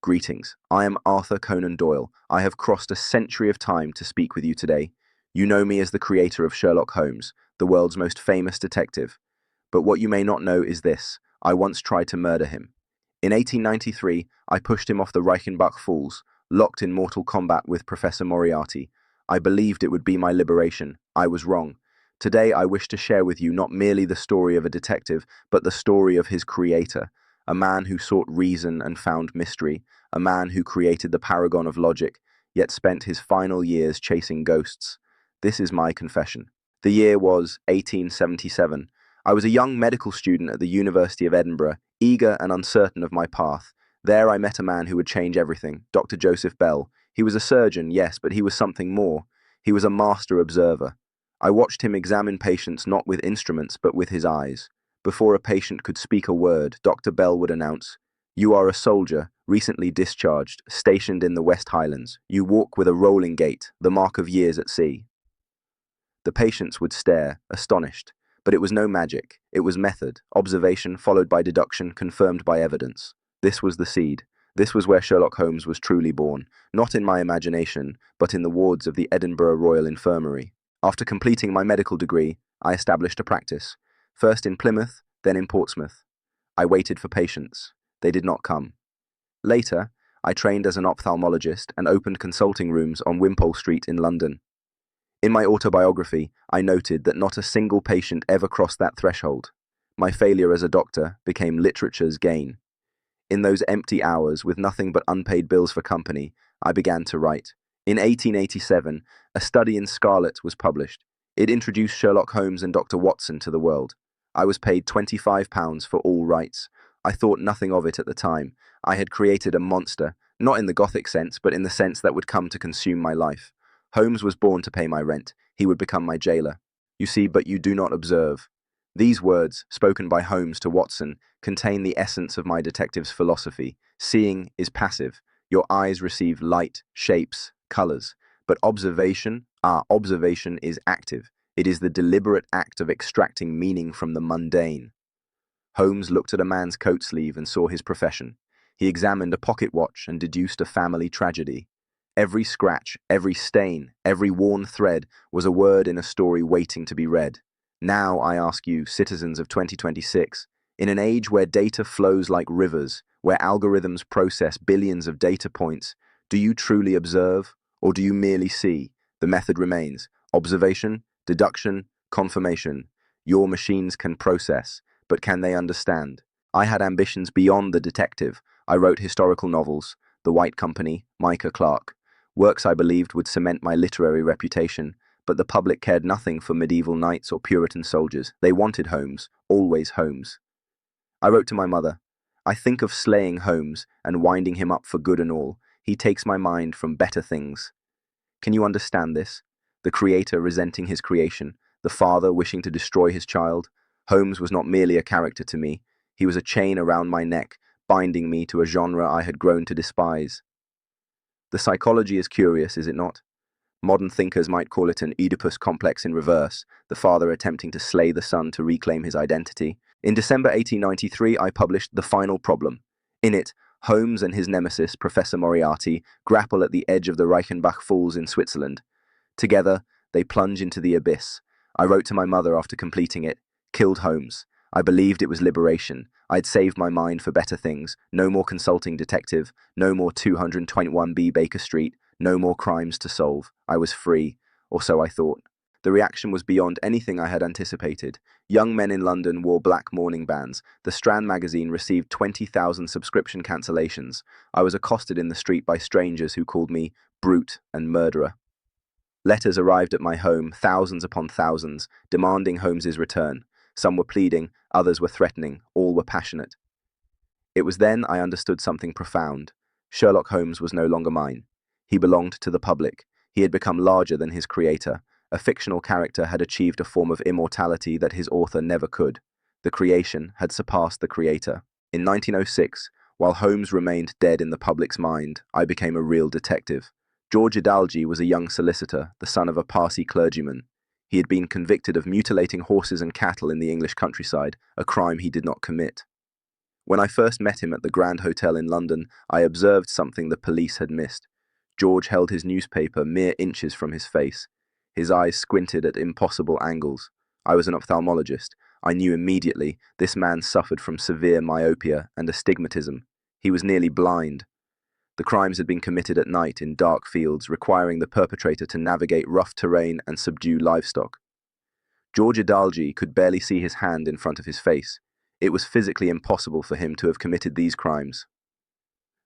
Greetings. I am Arthur Conan Doyle. I have crossed a century of time to speak with you today. You know me as the creator of Sherlock Holmes, the world's most famous detective. But what you may not know is this: I once tried to murder him. In 1893, I pushed him off the Reichenbach Falls, locked in mortal combat with Professor Moriarty. I believed it would be my liberation. I was wrong. Today, I wish to share with you not merely the story of a detective, but the story of his creator, a man who sought reason and found mystery, a man who created the paragon of logic, yet spent his final years chasing ghosts. This is my confession. The year was 1877. I was a young medical student at the University of Edinburgh, eager and uncertain of my path. There I met a man who would change everything, Dr. Joseph Bell. He was a surgeon, yes, but he was something more. He was a master observer. I watched him examine patients not with instruments, but with his eyes. Before a patient could speak a word, Dr. Bell would announce, "You are a soldier, recently discharged, stationed in the West Highlands. You walk with a rolling gait, the mark of years at sea." The patients would stare, astonished. But it was no magic. It was method, observation followed by deduction, confirmed by evidence. This was the seed. This was where Sherlock Holmes was truly born, not in my imagination, but in the wards of the Edinburgh Royal Infirmary. After completing my medical degree, I established a practice, first in Plymouth, then in Portsmouth. I waited for patients. They did not come. Later, I trained as an ophthalmologist and opened consulting rooms on Wimpole Street in London. In my autobiography, I noted that not a single patient ever crossed that threshold. My failure as a doctor became literature's gain. In those empty hours, with nothing but unpaid bills for company, I began to write. In 1887, A Study in Scarlet was published. It introduced Sherlock Holmes and Dr. Watson to the world. I was paid £25 for all rights. I thought nothing of it at the time. I had created a monster, not in the Gothic sense, but in the sense that would come to consume my life. Holmes was born to pay my rent. He would become my jailer. You see, but you do not observe. These words, spoken by Holmes to Watson, contain the essence of my detective's philosophy. Seeing is passive. Your eyes receive light, shapes, colors. But observation is active. It is the deliberate act of extracting meaning from the mundane. Holmes looked at a man's coat sleeve and saw his profession. He examined a pocket watch and deduced a family tragedy. Every scratch, every stain, every worn thread was a word in a story waiting to be read. Now I ask you, citizens of 2026, in an age where data flows like rivers, where algorithms process billions of data points, do you truly observe, or do you merely see? The method remains: observation, deduction, confirmation. Your machines can process, but can they understand? I had ambitions beyond the detective. I wrote historical novels, The White Company, Micah Clarke. Works I believed would cement my literary reputation, but the public cared nothing for medieval knights or Puritan soldiers. They wanted Holmes, always Holmes. I wrote to my mother, "I think of slaying Holmes and winding him up for good and all. He takes my mind from better things." Can you understand this? The creator resenting his creation, the father wishing to destroy his child. Holmes was not merely a character to me. He was a chain around my neck, binding me to a genre I had grown to despise. The psychology is curious, is it not? Modern thinkers might call it an Oedipus complex in reverse, the father attempting to slay the son to reclaim his identity. In December 1893, I published The Final Problem. In it, Holmes and his nemesis, Professor Moriarty, grapple at the edge of the Reichenbach Falls in Switzerland. Together, they plunge into the abyss. I wrote to my mother after completing it, "Killed Holmes. I believed it was liberation. I'd saved my mind for better things. No more consulting detective, no more 221B Baker Street, no more crimes to solve. I was free, or so I thought." The reaction was beyond anything I had anticipated. Young men in London wore black mourning bands. The Strand magazine received 20,000 subscription cancellations. I was accosted in the street by strangers who called me brute and murderer. Letters arrived at my home, thousands upon thousands, demanding Holmes's return. Some were pleading, others were threatening, all were passionate. It was then I understood something profound. Sherlock Holmes was no longer mine. He belonged to the public. He had become larger than his creator. A fictional character had achieved a form of immortality that his author never could. The creation had surpassed the creator. In 1906, while Holmes remained dead in the public's mind, I became a real detective. George Idalgi was a young solicitor, the son of a Parsi clergyman. He had been convicted of mutilating horses and cattle in the English countryside, a crime he did not commit. When I first met him at the Grand Hotel in London, I observed something the police had missed. George held his newspaper mere inches from his face. His eyes squinted at impossible angles. I was an ophthalmologist. I knew immediately this man suffered from severe myopia and astigmatism. He was nearly blind. The crimes had been committed at night in dark fields, requiring the perpetrator to navigate rough terrain and subdue livestock. George Adalji could barely see his hand in front of his face. It was physically impossible for him to have committed these crimes.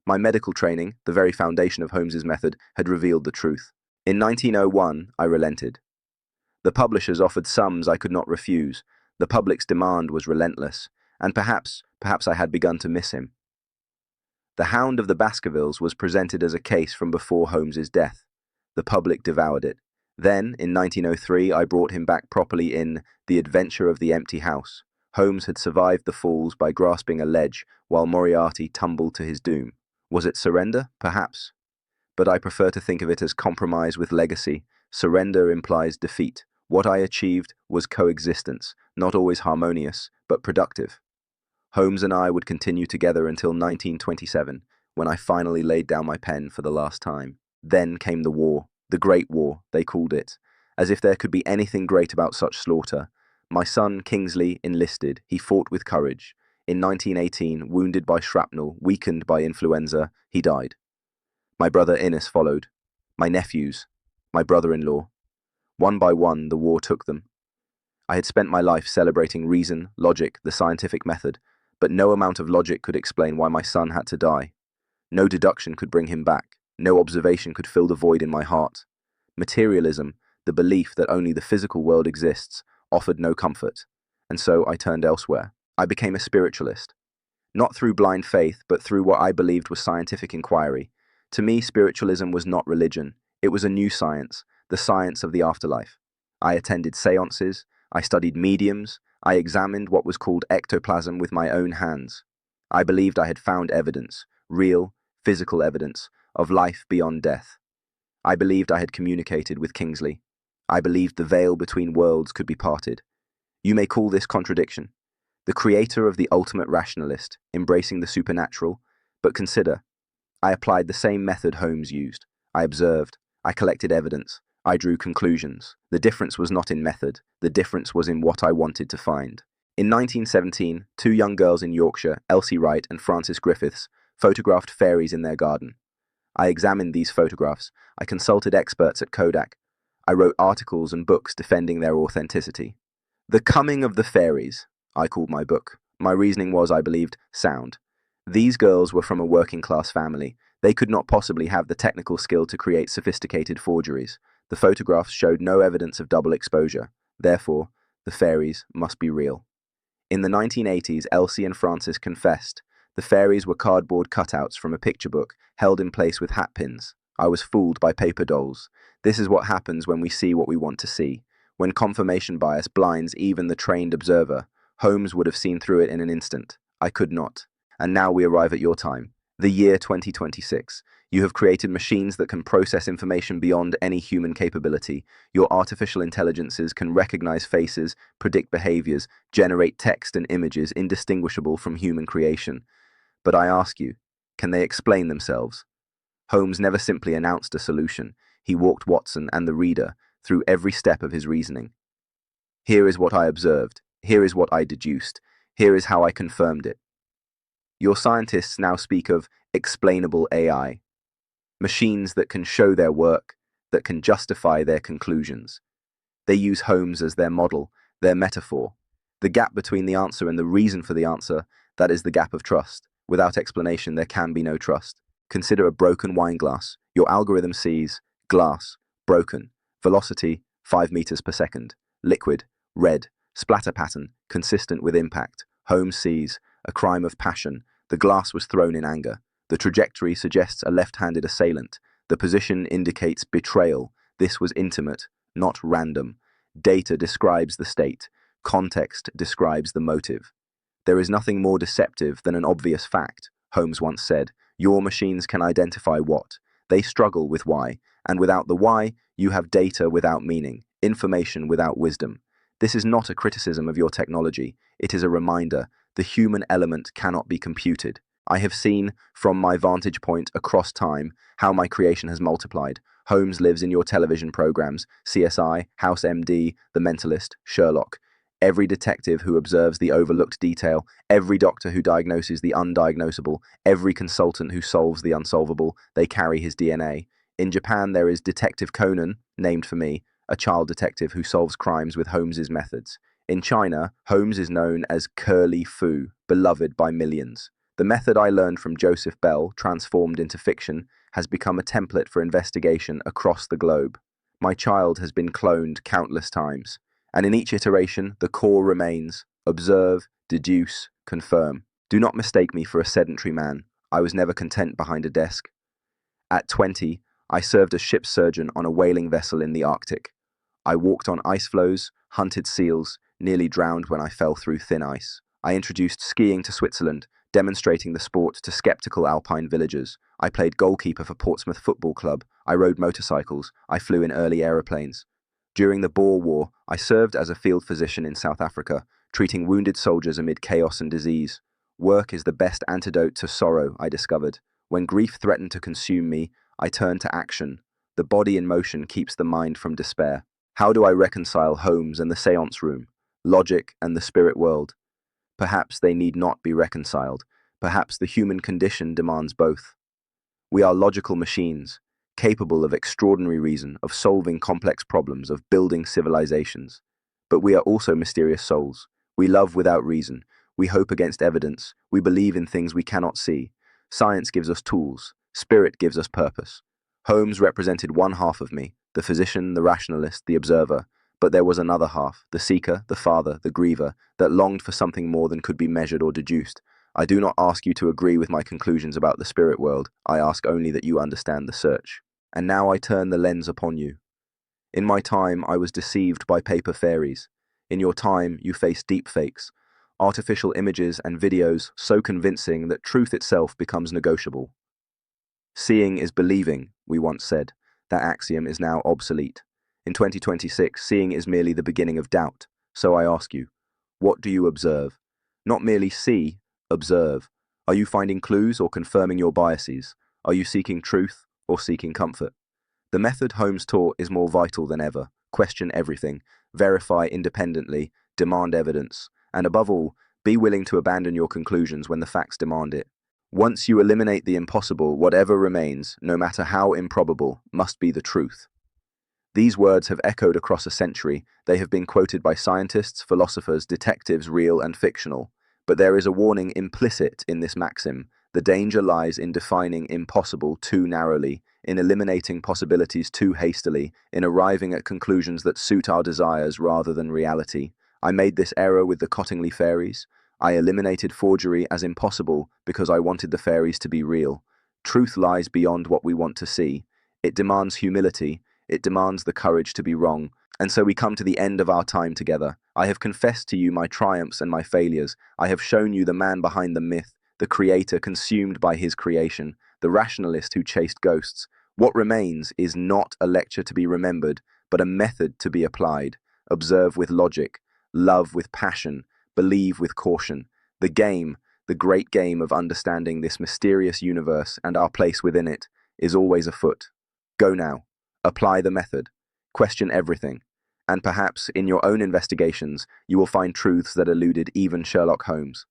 My medical training, the very foundation of Holmes's method, had revealed the truth. In 1901, I relented. The publishers offered sums I could not refuse. The public's demand was relentless, and perhaps I had begun to miss him. The Hound of the Baskervilles was presented as a case from before Holmes's death. The public devoured it. Then, in 1903, I brought him back properly in The Adventure of the Empty House. Holmes had survived the falls by grasping a ledge, while Moriarty tumbled to his doom. Was it surrender? Perhaps. But I prefer to think of it as compromise with legacy. Surrender implies defeat. What I achieved was coexistence, not always harmonious, but productive. Holmes and I would continue together until 1927, when I finally laid down my pen for the last time. Then came the war. The Great War, they called it, as if there could be anything great about such slaughter. My son, Kingsley, enlisted. He fought with courage. In 1918, wounded by shrapnel, weakened by influenza, he died. My brother Innes followed. My nephews, my brother-in-law. One by one, the war took them. I had spent my life celebrating reason, logic, the scientific method, but no amount of logic could explain why my son had to die. No deduction could bring him back. No observation could fill the void in my heart. Materialism, the belief that only the physical world exists, offered no comfort, and so I turned elsewhere. I became a spiritualist. Not through blind faith, but through what I believed was scientific inquiry. To me, spiritualism was not religion. It was a new science, the science of the afterlife. I attended seances, I studied mediums, I examined what was called ectoplasm with my own hands. I believed I had found evidence, real, physical evidence, of life beyond death. I believed I had communicated with Kingsley. I believed the veil between worlds could be parted. You may call this contradiction. The creator of the ultimate rationalist, embracing the supernatural, but consider, I applied the same method Holmes used. I observed, I collected evidence, I drew conclusions. The difference was not in method, the difference was in what I wanted to find. In 1917, two young girls in Yorkshire, Elsie Wright and Frances Griffiths, photographed fairies in their garden. I examined these photographs. I consulted experts at Kodak. I wrote articles and books defending their authenticity. The Coming of the Fairies, I called my book. My reasoning was, I believed, sound. These girls were from a working-class family. They could not possibly have the technical skill to create sophisticated forgeries. The photographs showed no evidence of double exposure. Therefore, the fairies must be real. In the 1980s, Elsie and Frances confessed. The fairies were cardboard cutouts from a picture book, held in place with hat pins. I was fooled by paper dolls. This is what happens when we see what we want to see. When confirmation bias blinds even the trained observer, Holmes would have seen through it in an instant. I could not. And now we arrive at your time. The year 2026. You have created machines that can process information beyond any human capability. Your artificial intelligences can recognize faces, predict behaviors, generate text and images indistinguishable from human creation. But I ask you, can they explain themselves? Holmes never simply announced a solution. He walked Watson and the reader through every step of his reasoning. Here is what I observed. Here is what I deduced. Here is how I confirmed it. Your scientists now speak of explainable AI, machines that can show their work, that can justify their conclusions. They use Holmes as their model, their metaphor. The gap between the answer and the reason for the answer, that is the gap of trust. Without explanation, there can be no trust. Consider a broken wine glass. Your algorithm sees glass, broken, velocity, 5 meters per second, liquid, red, splatter pattern, consistent with impact. Holmes sees a crime of passion. The glass was thrown in anger. The trajectory suggests a left-handed assailant. The position indicates betrayal. This was intimate, not random. Data describes the state. Context describes the motive. There is nothing more deceptive than an obvious fact, Holmes once said. Your machines can identify what. They struggle with why. And without the why, you have data without meaning, information without wisdom. This is not a criticism of your technology. It is a reminder. The human element cannot be computed. I have seen, from my vantage point across time, how my creation has multiplied. Holmes lives in your television programs, CSI, House MD, The Mentalist, Sherlock. Every detective who observes the overlooked detail, every doctor who diagnoses the undiagnosable, every consultant who solves the unsolvable, they carry his DNA. In Japan, there is Detective Conan, named for me, a child detective who solves crimes with Holmes's methods. In China, Holmes is known as Curly Fu, beloved by millions. The method I learned from Joseph Bell, transformed into fiction, has become a template for investigation across the globe. My child has been cloned countless times, and in each iteration, the core remains: observe, deduce, confirm. Do not mistake me for a sedentary man. I was never content behind a desk. At 20, I served as ship's surgeon on a whaling vessel in the Arctic. I walked on ice floes, hunted seals, nearly drowned when I fell through thin ice. I introduced skiing to Switzerland, demonstrating the sport to skeptical alpine villagers. I played goalkeeper for Portsmouth Football Club. I rode motorcycles. I flew in early aeroplanes. During the Boer War, I served as a field physician in South Africa, treating wounded soldiers amid chaos and disease. Work is the best antidote to sorrow, I discovered. When grief threatened to consume me, I turned to action. The body in motion keeps the mind from despair. How do I reconcile Holmes and the seance room, logic and the spirit world? Perhaps they need not be reconciled. Perhaps the human condition demands both. We are logical machines, capable of extraordinary reason, of solving complex problems, of building civilizations. But we are also mysterious souls. We love without reason. We hope against evidence. We believe in things we cannot see. Science gives us tools. Spirit gives us purpose. Holmes represented one half of me, the physician, the rationalist, the observer. But there was another half, the seeker, the father, the griever, that longed for something more than could be measured or deduced. I do not ask you to agree with my conclusions about the spirit world. I ask only that you understand the search. And now I turn the lens upon you. In my time, I was deceived by paper fairies. In your time, you face deepfakes, artificial images and videos so convincing that truth itself becomes negotiable. Seeing is believing, we once said. That axiom is now obsolete. In 2026, seeing is merely the beginning of doubt. So I ask you, what do you observe? Not merely see, observe. Are you finding clues or confirming your biases? Are you seeking truth or seeking comfort? The method Holmes taught is more vital than ever. Question everything, verify independently, demand evidence, and above all, be willing to abandon your conclusions when the facts demand it. Once you eliminate the impossible, whatever remains, no matter how improbable, must be the truth. These words have echoed across a century. They have been quoted by scientists, philosophers, detectives, real and fictional. But there is a warning implicit in this maxim. The danger lies in defining impossible too narrowly, in eliminating possibilities too hastily, in arriving at conclusions that suit our desires rather than reality. I made this error with the Cottingley fairies. I eliminated forgery as impossible because I wanted the fairies to be real. Truth lies beyond what we want to see. It demands humility. It demands the courage to be wrong. And so we come to the end of our time together. I have confessed to you my triumphs and my failures. I have shown you the man behind the myth, the creator consumed by his creation, the rationalist who chased ghosts. What remains is not a lecture to be remembered, but a method to be applied. Observe with logic, love with passion, believe with caution. The game, the great game of understanding this mysterious universe and our place within it, is always afoot. Go now. Apply the method. Question everything. And perhaps in your own investigations, you will find truths that eluded even Sherlock Holmes.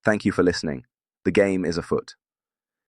Thank you for listening. The game is afoot.